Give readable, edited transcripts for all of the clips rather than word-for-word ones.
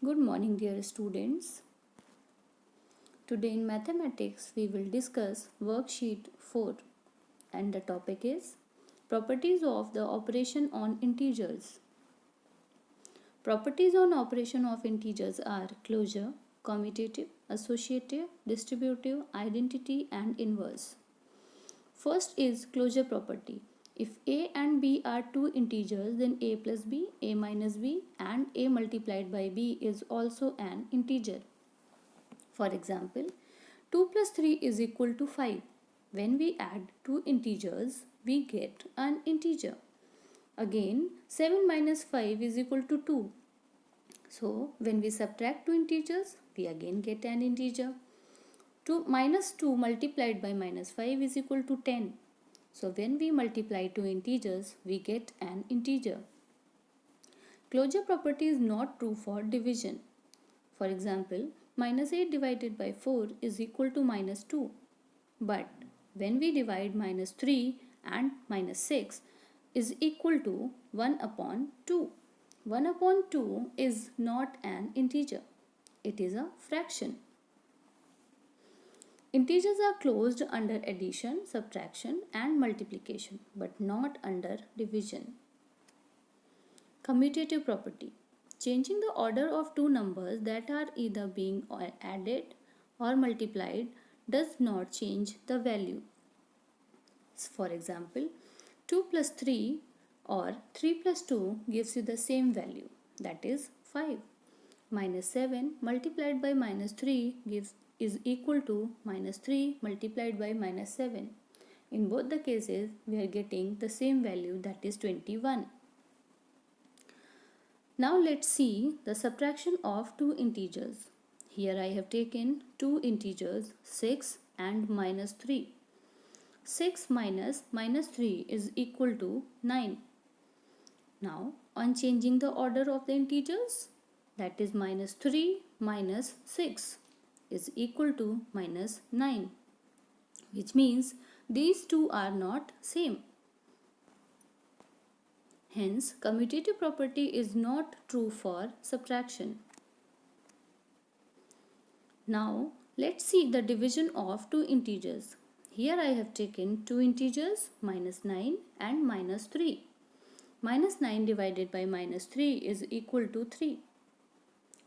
Good morning, dear students. Today in mathematics, we will discuss worksheet 4 and the topic is properties of the operation on integers. Properties on operation of integers are closure, commutative, associative, distributive, identity and inverse. First is closure property. If a and b are two integers, then a plus b, a minus b and a multiplied by b is also an integer. For example, 2 plus 3 is equal to 5. When we add two integers, we get an integer. Again, 7 minus 5 is equal to 2. So, when we subtract two integers, we again get an integer. 2 minus 2 multiplied by minus 5 is equal to 10. So, when we multiply two integers, we get an integer. Closure property is not true for division. For example, minus 8 divided by 4 is equal to minus 2. But when we divide minus 3 and minus 6 is equal to 1 upon 2. 1 upon 2 is not an integer. It is a fraction. Integers are closed under addition, subtraction and multiplication but not under division. Commutative property. Changing the order of two numbers that are either being added or multiplied does not change the value. For example, 2 plus 3 or 3 plus 2 gives you the same value, that is 5. Minus 7 multiplied by minus 3 is equal to minus 3 multiplied by minus 7. In both the cases, we are getting the same value, that is 21. Now let's see the subtraction of two integers. Here I have taken two integers 6 and minus 3. 6 minus minus 3 is equal to 9. Now on changing the order of the integers, that is minus 3 minus 6 is equal to minus 9, which means these two are not same. Hence, commutative property is not true for subtraction. Now, let's see the division of two integers. Here I have taken two integers minus 9 and minus 3. Minus 9 divided by minus 3 is equal to 3.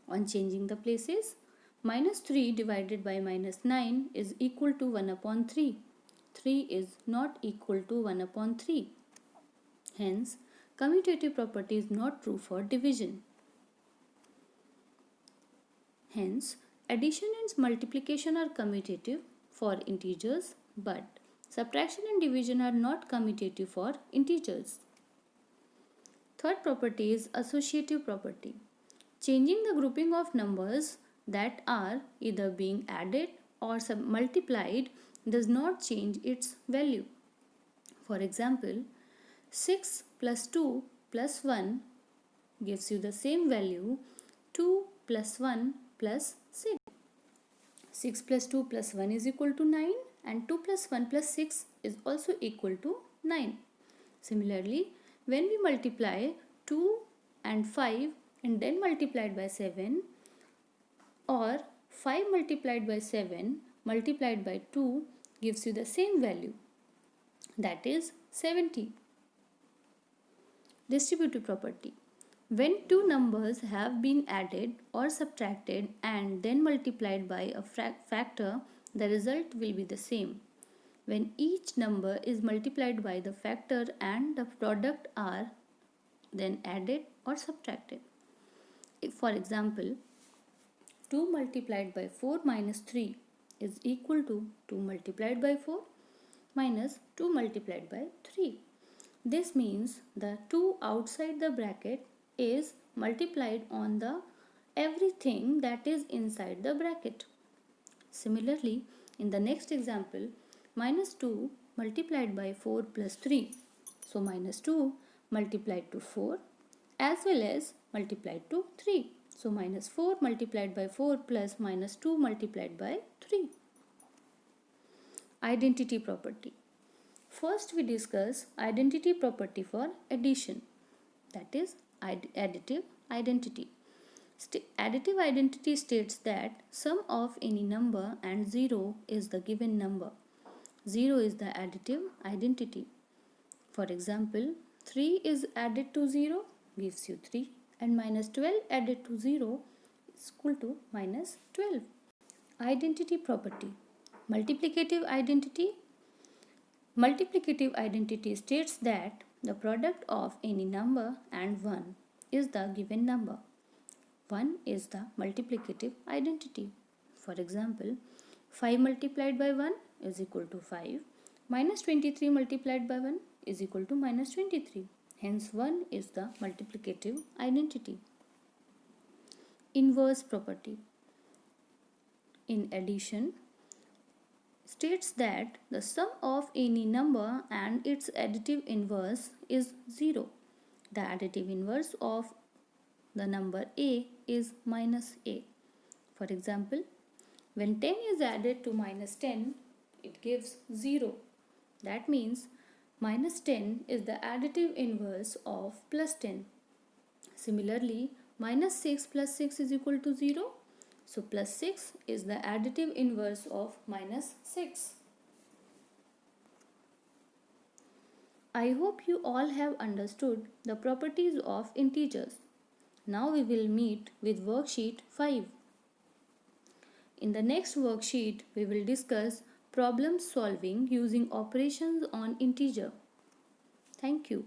On changing the places, minus 3 divided by minus 9 is equal to 1 upon 3. 3 is not equal to 1 upon 3. Hence, commutative property is not true for division. Hence, addition and multiplication are commutative for integers, but subtraction and division are not commutative for integers. Third property is associative property. Changing the grouping of numbers that are either being added or multiplied does not change its value. For example, 6 plus 2 plus 1 gives you the same value, 2 plus 1 plus 6. 6 plus 2 plus 1 is equal to 9 and 2 plus 1 plus 6 is also equal to 9. Similarly, when we multiply 2 and 5 and then multiplied by 7, or 5 multiplied by 7 multiplied by 2 gives you the same value, that is 70. Distributive property. When two numbers have been added or subtracted and then multiplied by a factor, the result will be the same. When each number is multiplied by the factor and the product are then added or subtracted. If, for example, 2 multiplied by 4 minus 3 is equal to 2 multiplied by 4 minus 2 multiplied by 3. This means the 2 outside the bracket is multiplied on the everything that is inside the bracket. Similarly, in the next example, minus 2 multiplied by 4 plus 3. So, minus 2 multiplied to 4 as well as multiplied to 3. So, minus 4 multiplied by 4 plus minus 2 multiplied by 3. Identity property. First we discuss identity property for addition, that is additive identity. Additive identity states that sum of any number and 0 is the given number. 0 is the additive identity. For example, 3 is added to 0 gives you 3 and minus 12 added to 0 is equal to minus 12. Identity property. Multiplicative identity. Multiplicative identity states that the product of any number and 1 is the given number. 1 is the multiplicative identity. For example, 5 multiplied by 1 is equal to 5. Minus 23 multiplied by 1 is equal to minus 23. Hence 1 is the multiplicative identity. Inverse property. In addition, states that the sum of any number and its additive inverse is 0. The additive inverse of the number a is minus a. For example, when 10 is added to minus 10, it gives 0. That means minus 10 is the additive inverse of plus 10. Similarly, minus 6 plus 6 is equal to 0. So plus 6 is the additive inverse of minus 6. I hope you all have understood the properties of integers. Now we will meet with worksheet 5. In the next worksheet, we will discuss problem solving using operations on integer. Thank you.